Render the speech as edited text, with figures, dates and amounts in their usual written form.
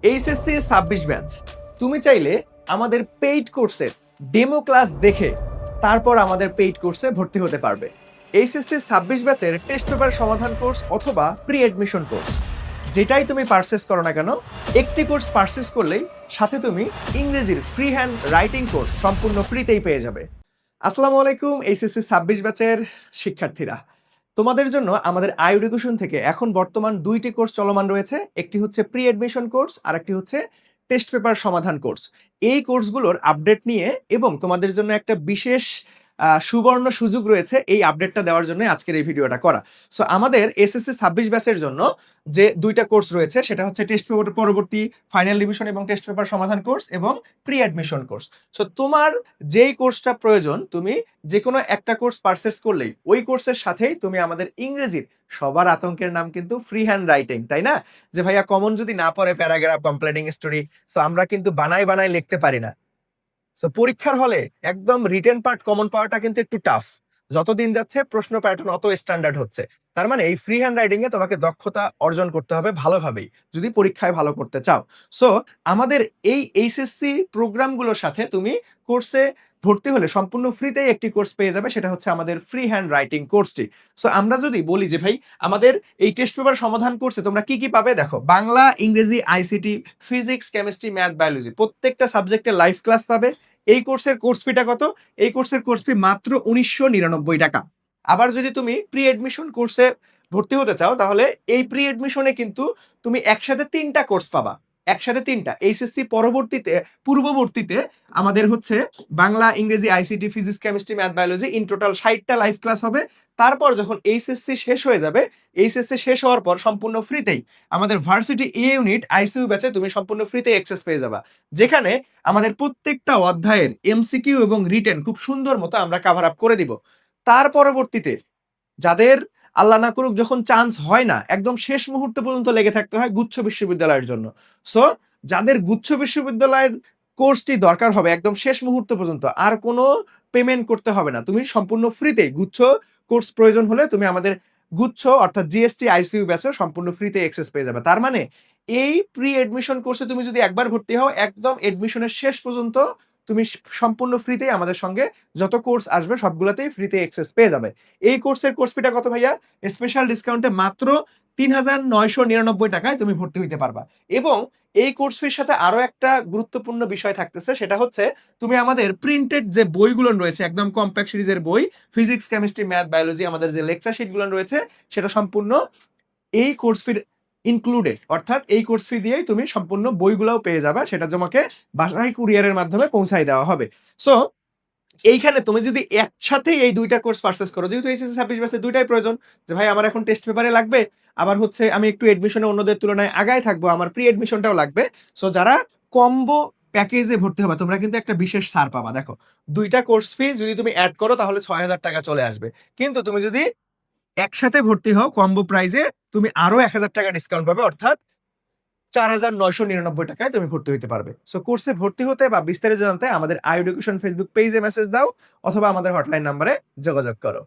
HSC 26 batch, তুমি চাইলে আমাদের পেইড কোর্সের ডেমো ক্লাস দেখে তারপর আমাদের পেইড কোর্সে ভর্তি হতে পারবে। এইচএসসি 26 ব্যাচের টেস্ট পেপার সমাধান কোর্স অথবা প্রি অ্যাডমিশন কোর্স, যেটাই তুমি পারচেস করো না কেন, একটি কোর্স পারচেস করলেই সাথে তুমি ইংরেজির ফ্রি হ্যান্ড রাইটিং কোর্স সম্পূর্ণ ফ্রিতেই পেয়ে যাবে। আসসালামু আলাইকুম এইচএসসি 26 ব্যাচের শিক্ষার্থীরা, তোমাদের জন্য আমাদের এডুকেশন থেকে এখন বর্তমান দুইটি কোর্স চলমান রয়েছে। একটি হচ্ছে প্রি অ্যাডমিশন কোর্স আর একটি হচ্ছে টেস্ট পেপার সমাধান কোর্স। এই কোর্সগুলোর আপডেট নিয়ে এবং তোমাদের জন্য একটা বিশেষ সুবর্ণ সুযোগ রয়েছে এই আপডেটটা দেওয়ার জন্য আজকের এই ভিডিওটা করা। সো আমাদের এসএসসি 26 ব্যাচের জন্য যে দুইটা কোর্স রয়েছে সেটা হচ্ছে টেস্ট পেপার পরবর্তী ফাইনাল রিভিশন এবং টেস্ট পেপার সমাধান কোর্স এবং প্রি অ্যাডমিশন কোর্স। সো তোমার যেই কোর্সটা প্রয়োজন তুমি যে কোনো একটা কোর্স পারচেস করলেই ওই কোর্সের সাথেই তুমি আমাদের ইংরেজির সবার আতঙ্কের নাম কিন্তু ফ্রি হ্যান্ড রাইটিং, তাই না? যে ভাইয়া কমন যদি না পড়ে প্যারাগ্রাফ কমপ্লেটিং স্টোরি, সো আমরা কিন্তু বানাই বানাই লিখতে পারি না। সো পরীক্ষার হলে একদম রিটেন পার্ট কমন পাওয়াটা কিন্তু একটু টাফ। যতদিন যাচ্ছে প্রশ্ন প্যাটার্ন অত স্ট্যান্ডার্ড হচ্ছে। তার মানে এই ফ্রি হ্যান্ড রাইটিং এ তোমাকে দক্ষতা অর্জন করতে হবে ভালোভাবেই যদি পরীক্ষায় ভালো করতে চাও। সো আমাদের এই এইচএসসি প্রোগ্রামগুলোর সাথে তুমি কোর্সে ভর্তি হলে সম্পূর্ণ ফ্রিতেই একটি কোর্স পেয়ে যাবে, সেটা হচ্ছে আমাদের ফ্রি হ্যান্ড রাইটিং কোর্সটি। সো আমরা যদি বলি যে ভাই আমাদের এই টেস্ট পেপার সমাধান কোর্সে তোমরা কি কি পাবে, দেখো বাংলা, ইংরেজি, ICT, physics, chemistry, math, biology প্রত্যেকটা সাবজেক্টের লাইভ ক্লাস পাবে। এই কোর্সের কোর্স ফিটা কত? এই কোর্সের কোর্স ফি মাত্র 1999 টাকা। আবার যদি তুমি প্রি এডমিশন কোর্সে ভর্তি হতে চাও তাহলে এই প্রি এডমিশনে কিন্তু তুমি একসাথে তিনটা কোর্স পাবা। একসাথে তিনটা এইচএসসি পূর্ববর্তীতে আমাদের হচ্ছে বাংলা, ইংরেজি, ICT, physics, chemistry, math, biology in total 60টা লাইভ ক্লাস হবে। তারপর যখন এইচএসসি শেষ হয়ে যাবে, এইচএসসি শেষ হওয়ার পর সম্পূর্ণ ফ্রিতেই আমাদের ভার্সিটি এ ইউনিট আইসিইউ ব্যাচে তুমি সম্পূর্ণ ফ্রিতে অ্যাক্সেস পেয়ে যাবা, যেখানে আমাদের প্রত্যেকটা অধ্যায়ের এমসিকিউ এবং রিটেন খুব সুন্দর মতো আমরা কভার আপ করে দিব। তার পরবর্তীতে যাদের আল্লাহ না করুক যখন চান্স হয় না, একদম শেষ মুহূর্ত পর্যন্ত লেগে থাকতে হয় গুচ্ছ বিশ্ববিদ্যালয়ের জন্য। সো যাদের গুচ্ছ বিশ্ববিদ্যালয়ের কোর্সটি দরকার হবে একদম শেষ মুহূর্ত পর্যন্ত, আর কোনো পেমেন্ট করতে হবে না, তুমি সম্পূর্ণ ফ্রিতে গুচ্ছ কোর্স প্রয়োজন হলে তুমি আমাদের গুচ্ছ অর্থাৎ জিএসটি আইসিইউ ব্যাচে সম্পূর্ণ ফ্রিতে অ্যাক্সেস পেয়ে যাবে। তার মানে এই প্রি এডমিশন কোর্সে তুমি যদি একবার ভর্তি হও একদম এডমিশনের শেষ পর্যন্ত তুমি সম্পূর্ণ ফ্রিতেই আমাদের সঙ্গে যত কোর্স আসবে সবগুলোতেই ফ্রিতে অ্যাক্সেস পেয়ে যাবে। এই কোর্সের কোর্স ফিটা কত ভাইয়া? স্পেশাল ডিসকাউন্টে মাত্র 3999 টাকায় তুমি ভর্তি হইতে পারবা। এবং এই কোর্স ফির সাথে আরো একটা গুরুত্বপূর্ণ বিষয় থাকতেছে, সেটা হচ্ছে তুমি আমাদের প্রিন্টেড যে বইগুলো রয়েছে একদম কম্প্যাক্ট সিরিজের বই, ফিজিক্স, কেমিস্ট্রি, ম্যাথ, বায়োলজি আমাদের যে লেকচার শিটগুলো রয়েছে সেটা সম্পূর্ণ এই কোর্স ফির ইনক্লুডেড, অর্থাৎ এই কোর্স ফি দিয়েই তুমি সম্পূর্ণ বইগুলোও পেয়ে যাবে, সেটা তোমাকে বাসায় কুরিয়ারের মাধ্যমে পৌঁছায় দেওয়া হবে। সো এইখানে তুমি যদি একসাথে এই দুইটা কোর্স পারচেস করো, যেহেতু এইচএসসি 26 ব্যাচে দুইটাই প্রয়োজন, যে ভাই আমার এখন টেস্ট পেপারে লাগবে, আবার হচ্ছে আমি একটু এডমিশনে অন্যদের তুলনায় আগায় থাকবো, আমার প্রি এডমিশনটাও লাগবে। সো যারা কম্বো প্যাকেজে ভর্তি হবে তোমরা কিন্তু একটা বিশেষ ছাড় পাবা। দেখো দুইটা কোর্স ফি যদি তুমি অ্যাড করো তাহলে 6000 টাকা চলে আসবে, কিন্তু তুমি যদি একসাথে ভর্তি হও কম্বো প্রাইজে তুমি আরো 1000 টাকা ডিসকাউন্ট পাবে, অর্থাৎ 4999 টাকায় তুমি ভর্তি হতে পারবে। সো কোর্সে ভর্তি হতে বা বিস্তারিত জানতে আমাদের এডুকেশন ফেসবুক পেজে মেসেজ দাও অথবা আমাদের হটলাইন নাম্বারে যোগাযোগ করো।